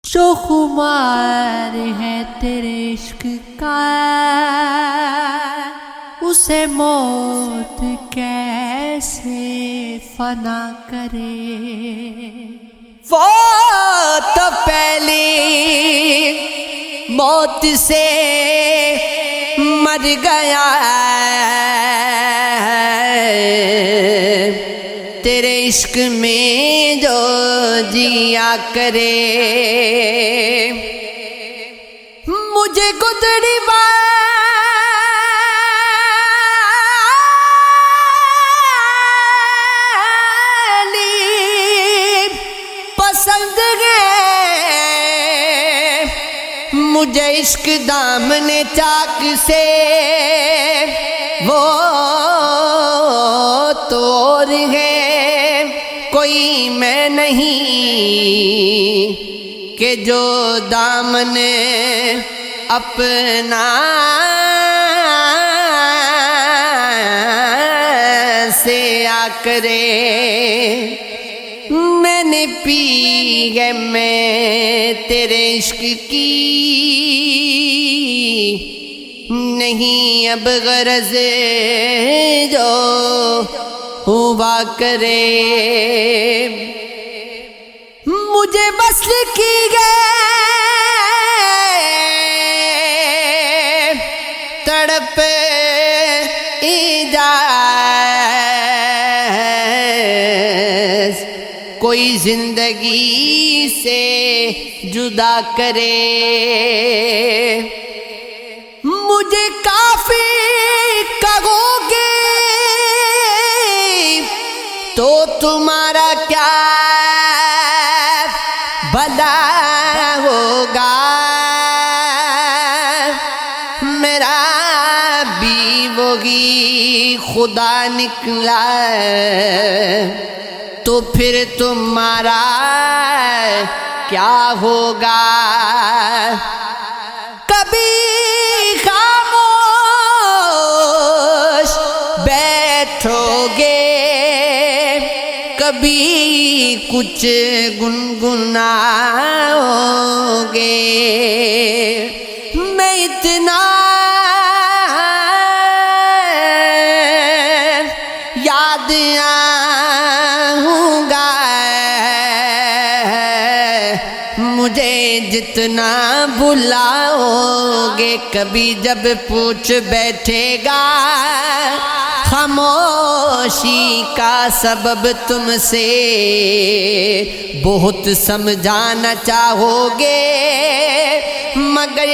جو خمار ہے تیرے عشق کا اسے موت کیسے فنا کرے. وہ تو پہلی موت سے مر گیا تیرے عشق میں جو جیا کرے. مجھے گزری والی پسند ہے مجھے عشق دامن چاک سے وہ توڑ ہے کوئی میں نہیں کہ جو دامن اپنا سے آ کرے. میں نے پی ہے میں تیرے عشق کی نہیں اب غرض جو ہوا کرے. مجھے وصل کی گئے تڑپ ایجاز کوئی زندگی سے جدا کرے. مجھے کافی کہو گے تو تمہارا کیا بھلا ہوگا. میرا بھی وہی خدا نکلا تو پھر تمہارا کیا ہوگا. کبھی خاموش بیٹھو گے کبھی کچھ گنگناؤ گے. میں اتنا یاد آؤں گا مجھے جتنا بلاؤ گے. کبھی جب پوچھ بیٹھے گا خاموشی کا سبب تم سے بہت سمجھانا چاہو گے مگر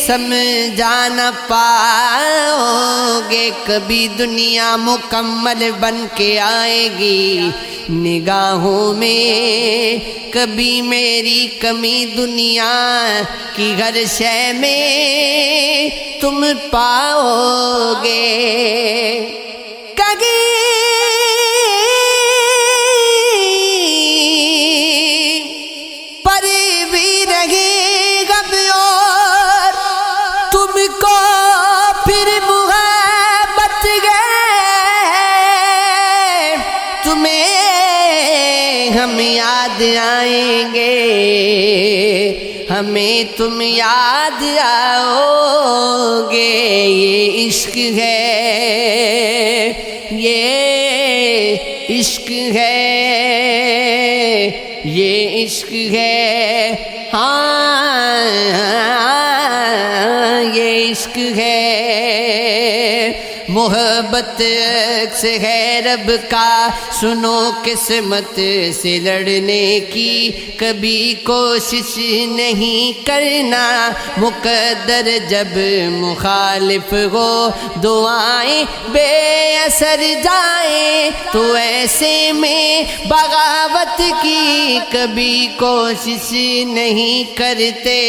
سمجھا نہ پاؤ گے. کبھی دنیا مکمل بن کے آئے گی نگاہوں میں کبھی میری کمی دنیا کی ہر شے میں تم پاؤ گے. کبھی پر بھی رہے گا اور تم کو پھر محبت گئے تمہیں ہم یاد آئیں گے ہمیں تم یاد آؤ گے. یہ عشق ہے یہ عشق ہے یہ عشق ہے ہاں یہ عشق ہے. محبت سے ہے رب کا سنو قسمت سے لڑنے کی کبھی کوشش نہیں کرنا. مقدر جب مخالف ہو دعائیں بے اثر جائیں تو ایسے میں بغاوت کی کبھی کوشش نہیں کرتے.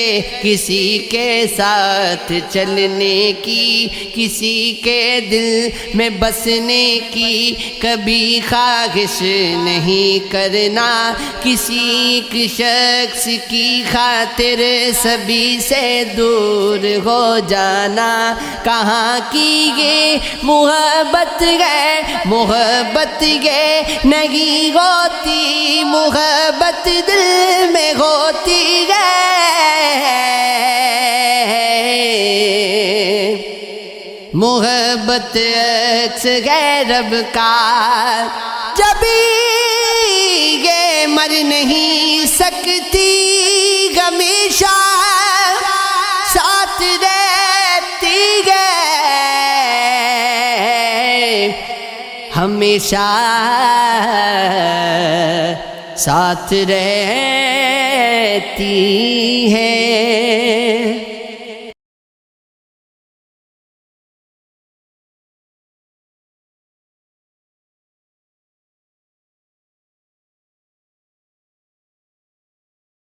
کسی کے ساتھ چلنے کی کسی کے دل دل میں بسنے کی کبھی خواہش نہیں کرنا، کسی ایک شخص کی خاطر سبھی سے دور ہو جانا۔ کہاں کی یہ محبت ہے، محبت یہ نہیں ہوتی، محبت دل میں ہوتی ہے۔ محبت عکس ہے رب کا، جبھی یہ مر نہیں سکتی، ہمیشہ ساتھ رہتی ہے، ہمیشہ ساتھ رہتی ہے۔